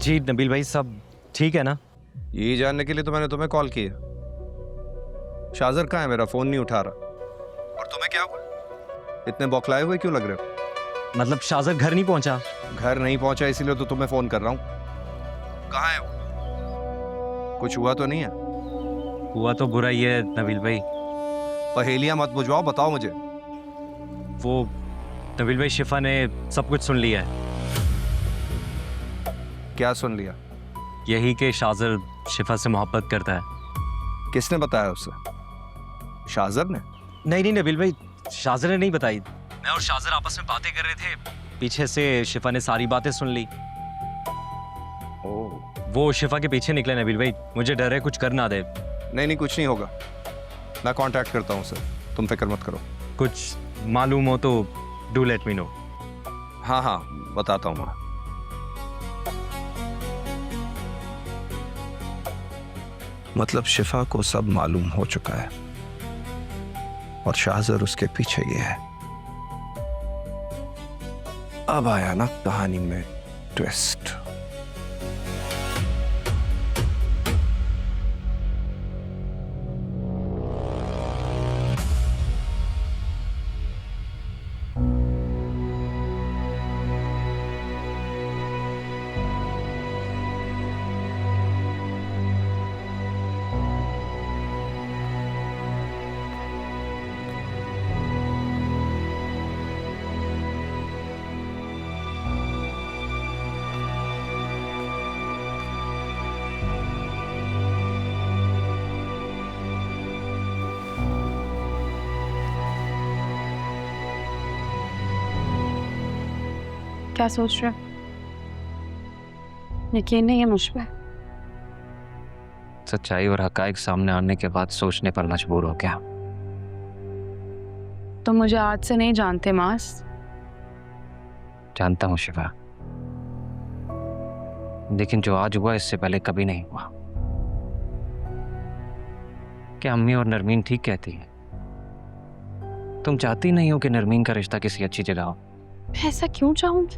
जी नबील भाई, सब ठीक है ना? यही जानने के लिए तो मैंने तुम्हें कॉल किया। शाजर कहाँ है? मेरा फोन नहीं उठा रहा। और तुम्हें क्या हुआ? इतने बौखलाए हुए क्यों लग रहे हो? मतलब शाजर घर नहीं पहुंचा? घर नहीं पहुंचा इसीलिए तो तुम्हें फोन कर रहा हूँ। कहाँ है वो? कुछ हुआ तो नहीं है? हुआ तो बुरा ही है नबील भाई। पहेलियां मत बुझवाओ, बताओ मुझे। वो नबील भाई, शिफा ने सब कुछ सुन लिया है। क्या सुन लिया? यही कि शाजर शिफा से मोहब्बत करता है। किसने बताया उसे? शाजर ने? नहीं नहीं नबील भाई, शाजर ने नहीं बताई। मैं और शाजर आपस में बातें कर रहे थे, पीछे से शिफा ने सारी बातें सुन ली। वो शिफा के पीछे निकले नबील भाई, मुझे डर है कुछ कर ना दे। नहीं, कुछ नहीं होगा। मैं कांटेक्ट करता हूँ उसे, तुम फिक्र मत करो। कुछ मालूम हो तो डू लेट मी नो। हाँ, बताता हूँ मैं। मतलब शिफा को सब मालूम हो चुका है और शाहजर उसके पीछे ये है। अब आया ना कहानी में ट्विस्ट। क्या सोच रहे हो? यकीन नहीं है मुझ पे? सच्चाई और हकाइक सामने आने के बाद सोचने पर मजबूर हो गया। तुम मुझे आज से नहीं जानते मास। जानता हूँ शिवा, लेकिन जो आज हुआ इससे पहले कभी नहीं हुआ। क्या अम्मी और नरमीन ठीक कहती है? तुम चाहती नहीं हो कि नरमीन का रिश्ता किसी अच्छी जगह हो? मैं ऐसा क्यों चाहूंगी?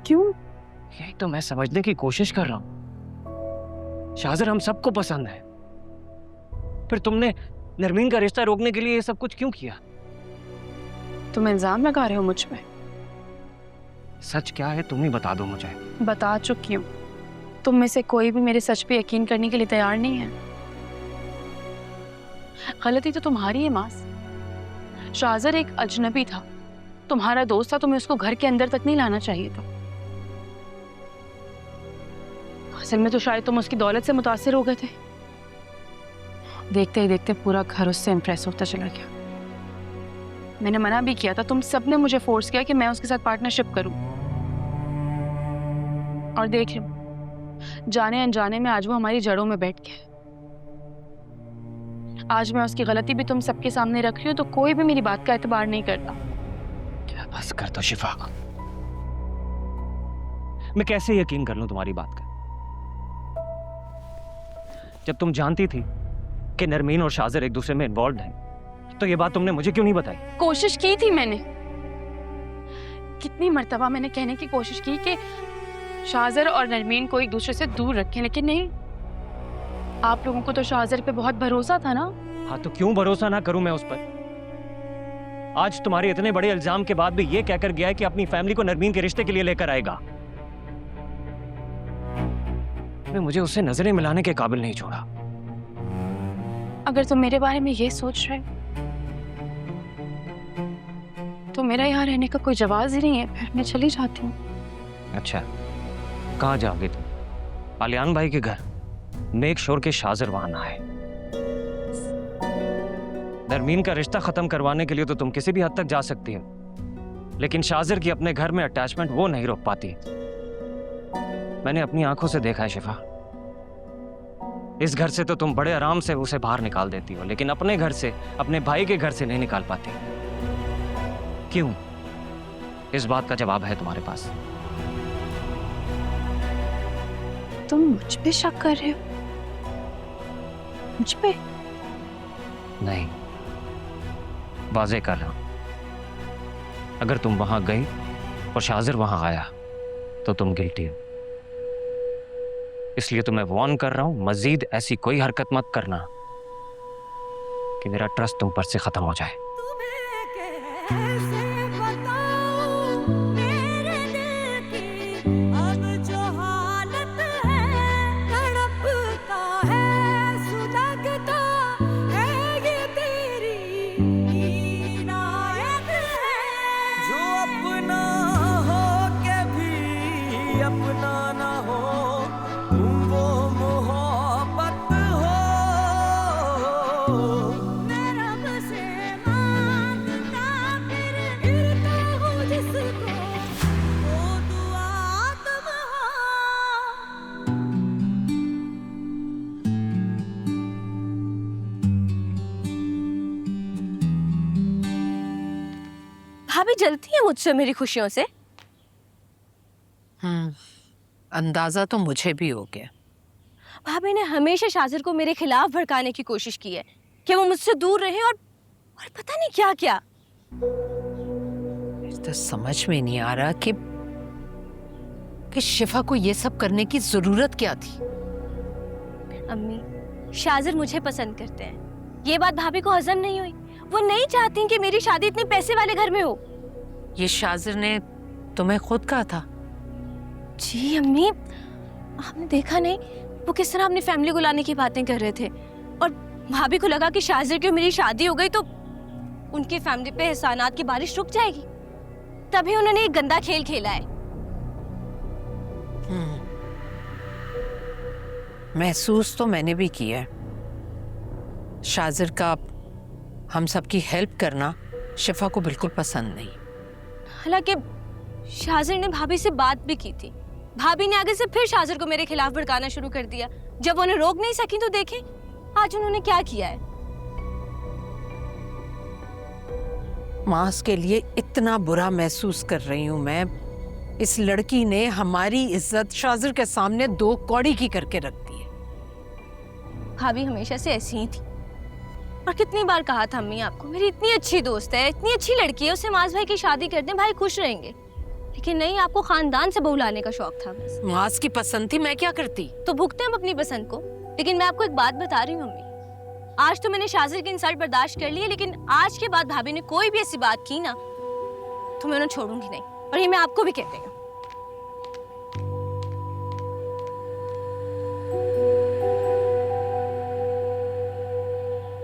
क्यों? यही तो मैं समझने की कोशिश कर रहा हूं। शाहजर हम सबको पसंद है, फिर तुमने नरमीन का रिश्ता रोकने के लिए ये सब कुछ क्यों किया? तुम इल्जाम लगा रहे हो मुझ पे? सच क्या है तुम ही बता दो मुझे। बता चुकी हूँ। तुम में से कोई भी मेरे सच पे यकीन करने के लिए तैयार नहीं है। गलती तो तुम्हारी है मास। शाहजर एक अजनबी था, तुम्हारा दोस्त था, तुम्हें उसको घर के अंदर तक नहीं लाना चाहिए था। असल में तो शायद तुम उसकी दौलत से मुतासिर हो गए थे। देखते ही देखते पूरा घर उससे इंप्रेस होता चला गया। मैंने मना भी किया था, तुम सबने मुझे फोर्स किया कि मैं उसके साथ पार्टनरशिप करूं। और देख लो, जाने अनजाने में आज वो हमारी जड़ों में बैठ गया। आज मैं उसकी गलती भी तुम सबके सामने रख रही हूँ तो कोई भी मेरी बात का एतबार नहीं करता। क्या बस कर दो शिफा, मैं कैसे यकीन कर लूं तुम्हारी बात का? जब तुम जानती थी कि नरमीन और शाहजर एक दूसरे में इन्वॉल्व हैं, तो ये बात तुमने मुझे क्यों नहीं बताई? कोशिश की थी मैंने, कितनी मर्तबा मैंने कहने की कोशिश की कि शाहजर और नरमीन को एक दूसरे से दूर रखें, लेकिन नहीं। आप लोगों को तो शाहजर पे बहुत भरोसा था ना। हाँ, तो क्यों भरोसा ना करूं मैं उस पर? आज तुम्हारे इतने बड़े इल्जाम के बाद भी ये कहकर गया है कि अपनी फैमिली को नरमीन के रिश्ते के लिए लेकर आएगा। मैं मुझे उससे नजरें मिलाने के काबिल नहीं छोड़ा। अगर तुम मेरे बारे में ये सोच रहे हो तो मेरा यहाँ रहने का कोई जवाब ही नहीं है, फिर मैं चली जाती हूँ। अच्छा, कहाँ जाओगे तुम? आलियान भाई के घर? मेक श्योर के शाहजर वहां ना आए। नरमीन का रिश्ता खत्म करवाने के लिए तो तुम किसी भी हद तक जा सकती हो, लेकिन शाहजर की अपने घर में अटैचमेंट वो नहीं रोक पाती। मैंने अपनी आंखों से देखा है शिफा। इस घर से तो तुम बड़े आराम से उसे बाहर निकाल देती हो, लेकिन अपने घर से, अपने भाई के घर से नहीं निकाल पाती। क्यों? इस बात का जवाब है तुम्हारे पास। तुम मुझ पे शक कर रहे हो? मुझ पे? नहीं, वाज़ेह कर रहा हूं। अगर तुम वहां गई और शाहजर वहां आया तो तुम गिल्टी हो। इसलिए तो मैं वार्न कर रहा हूं, मजीद ऐसी कोई हरकत मत करना कि मेरा ट्रस्ट तुम पर से खत्म हो जाए। भाभी जलती है मुझसे मेरी खुशियों से। अंदाजा तो मुझे भी हो गया। भाभी ने हमेशा शाजिर को मेरे खिलाफ भड़काने की कोशिश की है कि वो मुझसे दूर रहे और पता नहीं क्या क्या। तो समझ में नहीं आ रहा कि शिफा को ये सब करने की जरूरत क्या थी। अम्मी, शाजिर मुझे पसंद करते हैं, ये बात भाभी को हजम नहीं हुई। वो नहीं चाहती कि मेरी शादी इतने पैसे वाले घर में हो। ये शाजिर ने तुम्हें खुद कहा था? जी अम्मी, आपने देखा नहीं वो किस तरह अपनी फैमिली को लाने की बातें कर रहे थे, और भाभी को लगा कि शाजिर की मेरी शादी हो गई तो उनकी फैमिली पे एहसानात की बारिश रुक जाएगी, तभी उन्होंने एक गंदा खेल खेला है। महसूस तो मैंने भी किया है। शाजिर का हम सबकी हेल्प करना शिफा को बिल्कुल पसंद नहीं। हालांकि शाजिर ने भाभी से बात भी की थी। भाभी ने आगे से फिर शाजिर को मेरे खिलाफ भड़काना शुरू कर दिया। जब उन्हें रोक नहीं सकी तो देखें आज उन्होंने क्या किया है। मास के लिए इतना बुरा महसूस कर रही हूं मैं। इस लड़की ने हमारी इज्जत शाजिर के सामने दो कौड़ी की करके रख दी है। भाभी हमेशा से ऐसी ही थी, और कितनी बार कहा था अम्मी आपको, मेरी इतनी अच्छी दोस्त है, इतनी अच्छी लड़की है, उससे मास भाई की शादी कर दें, भाई खुश रहेंगे। लेकिन नहीं, आपको खानदान से बहू लाने का शौक था बस। मास की पसंद थी, मैं क्या करती। तो भुगते हम अपनी पसंद को। लेकिन मैं आपको एक बात बता रही हूँ अम्मी, आज तो मैंने शाजिर की इंसल्ट बर्दाश्त कर ली है, लेकिन आज के बाद भाभी ने कोई भी ऐसी बात की ना तो मैं उन्हें छोड़ूंगी नहीं, और ये मैं आपको भी कहती हूँ।